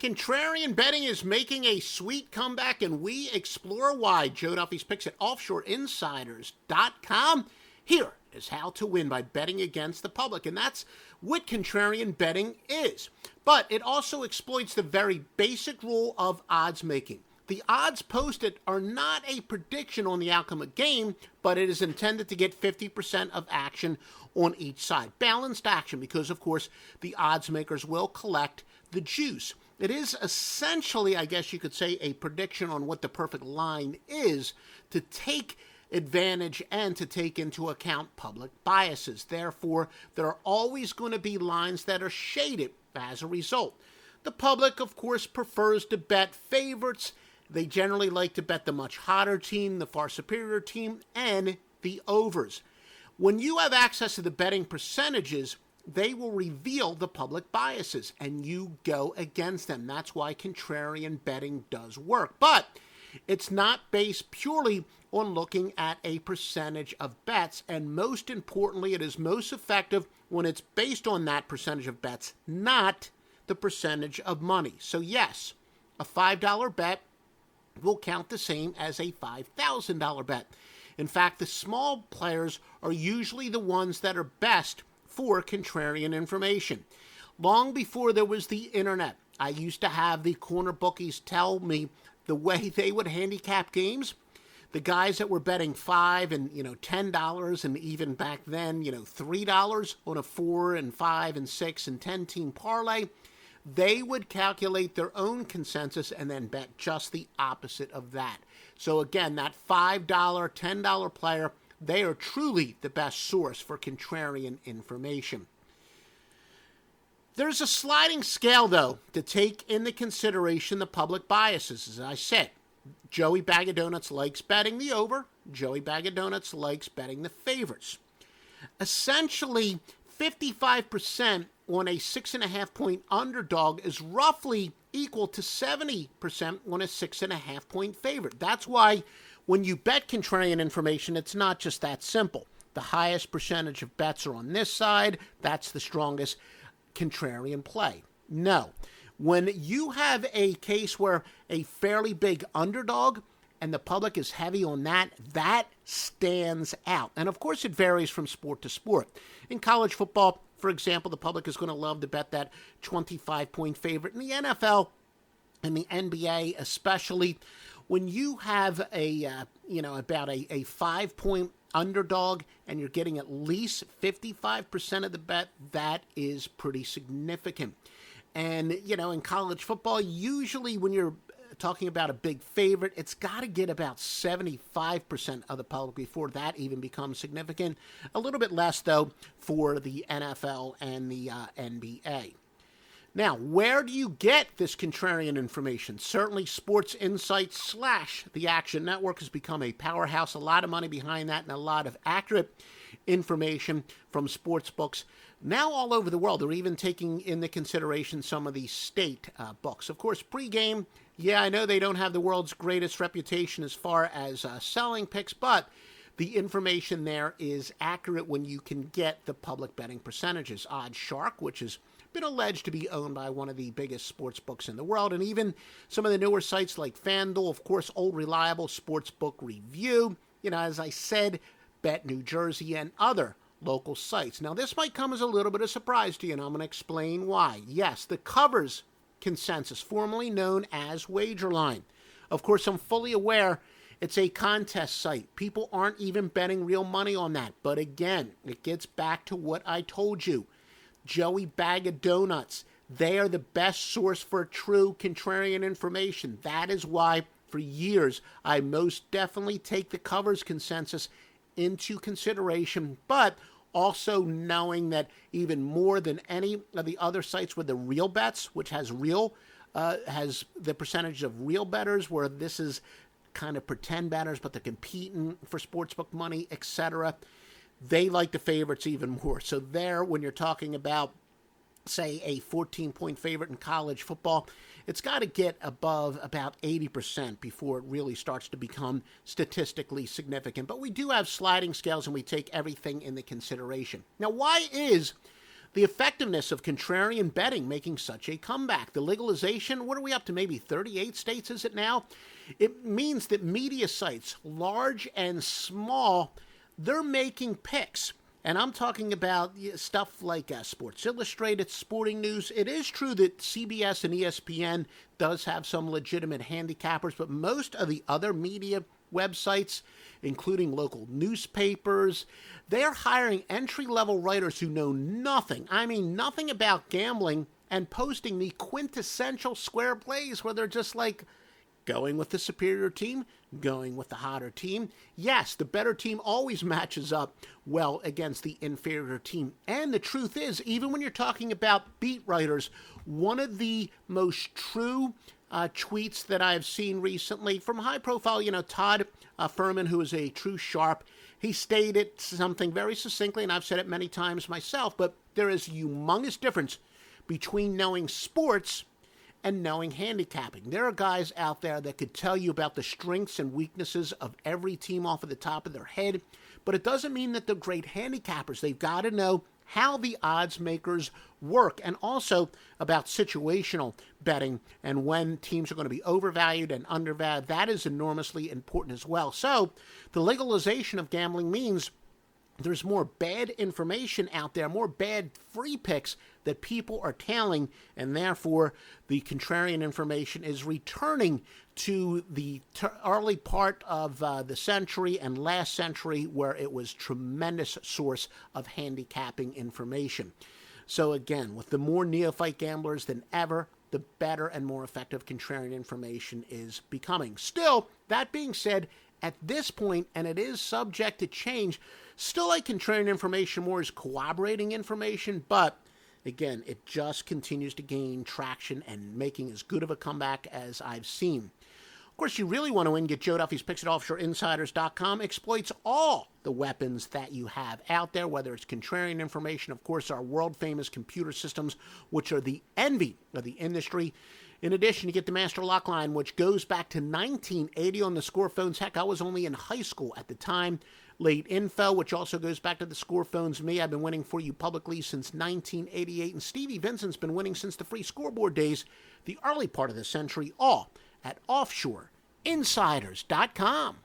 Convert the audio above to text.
Contrarian betting is making a sweet comeback, and we explore why. Joe Duffy's picks at offshoreinsiders.com. Here is how to win by betting against the public, and that's what contrarian betting is. But it also exploits the very basic rule of odds making. The odds posted are not a prediction on the outcome of a game, but it is intended to get 50% of action on each side. Balanced action, because, of course, the odds makers will collect the juice. It is essentially, I guess you could say, a prediction on what the perfect line is to take advantage and to take into account public biases. Therefore, there are always going to be lines that are shaded as a result. The public, of course, prefers to bet favorites. They generally like to bet the much hotter team, the far superior team, and the overs. When you have access to the betting percentages, they will reveal the public biases, and you go against them. That's why contrarian betting does work. But it's not based purely on looking at a percentage of bets, and most importantly, it is most effective when it's based on that percentage of bets, not the percentage of money. So yes, a $5 bet will count the same as a $5,000 bet. In fact, the small players are usually the ones that are best for contrarian information. Long before there was the internet, I used to have the corner bookies tell me the way they would handicap games. The guys that were betting $5 and $10, and even back then $3 on a 4 and 5 and 6 and 10 team parlay, they would calculate their own consensus and then bet just the opposite of that. So again, that $5, $10 player, they are truly the best source for contrarian information. There's a sliding scale, though, to take into consideration the public biases. As I said, Joey Bag of Donuts likes betting the over. Joey Bag of Donuts likes betting the favorites. Essentially, 55% on a 6.5 point underdog is roughly equal to 70% on a 6.5 point favorite. That's why when you bet contrarian information, it's not just that simple. The highest percentage of bets are on this side. That's the strongest contrarian play. No. When you have a case where a fairly big underdog and the public is heavy on that, that stands out. And of course, it varies from sport to sport. In college football, for example, the public is going to love to bet that 25-point favorite. In the NFL and the NBA especially, when you have about a 5-point underdog and you're getting at least 55% of the bet, that is pretty significant. And, in college football, usually when you're talking about a big favorite, it's got to get about 75% of the public before that even becomes significant. A little bit less, though, for the NFL and the NBA. Now, where do you get this contrarian information? Certainly Sports Insights / the Action Network has become a powerhouse. A lot of money behind that and a lot of accurate information from sports books. Now all over the world, they're even taking into consideration some of the state books. Of course, pregame, I know they don't have the world's greatest reputation as far as selling picks, but the information there is accurate when you can get the public betting percentages. Odd Shark, which has been alleged to be owned by one of the biggest sports books in the world, and even some of the newer sites like FanDuel, of course, Old Reliable Sportsbook Review, as I said, Bet New Jersey, and other local sites. Now, this might come as a little bit of surprise to you, and I'm going to explain why. Yes, the Covers consensus, formerly known as Wagerline. Of course, I'm fully aware it's a contest site. People aren't even betting real money on that. But again, it gets back to what I told you. Joey Bag of Donuts, they are the best source for true contrarian information. That is why, for years, I most definitely take the Covers consensus into consideration, but also knowing that even more than any of the other sites with the real bets, which has the percentage of real bettors, where this is kind of pretend bettors, but they're competing for sportsbook money, etc., they like the favorites even more. So there, when you're talking about, say, a 14-point favorite in college football, it's got to get above about 80% before it really starts to become statistically significant. But we do have sliding scales, and we take everything into consideration. Now, why is The effectiveness of contrarian betting making such a comeback. The legalization, what are we up to, maybe 38 states is it now? It means that media sites, large and small, they're making picks. And I'm talking about stuff like Sports Illustrated, Sporting News. It is true that CBS and ESPN does have some legitimate handicappers, but most of the other media websites, including local newspapers, they're hiring entry-level writers who know nothing, I mean nothing about gambling, and posting the quintessential square plays where they're just like, going with the superior team, going with the hotter team. Yes, the better team always matches up well against the inferior team. And the truth is, even when you're talking about beat writers, one of the most true tweets that I've seen recently from high profile, Todd Furman, who is a true sharp, he stated something very succinctly, and I've said it many times myself, but there is a humongous difference between knowing sports and knowing handicapping. There are guys out there that could tell you about the strengths and weaknesses of every team off of the top of their head, but it doesn't mean that they're great handicappers. They've got to know how the odds makers work, and also about situational betting and when teams are going to be overvalued and undervalued. That is enormously important as well. So the legalization of gambling means there's more bad information out there, more bad free picks that people are tailing, and therefore the contrarian information is returning to the early part of the century and last century, where it was tremendous source of handicapping information. So again, with the more neophyte gamblers than ever, the better and more effective contrarian information is becoming. Still, that being said, at this point, and it is subject to change, still like contrarian information more as corroborating information, but again, it just continues to gain traction and making as good of a comeback as I've seen. Of course, you really want to win, get Joe Duffy's picks at offshoreinsiders.com. Exploits all the weapons that you have out there, whether it's contrarian information, of course, our world-famous computer systems, which are the envy of the industry. In addition, you get the Master Lock Line, which goes back to 1980 on the Score phones. Heck, I was only in high school at the time. Late Info, which also goes back to the Score phones. Me, I've been winning for you publicly since 1988. And Stevie Vincent's been winning since the free scoreboard days, the early part of the century, all at offshoreinsiders.com.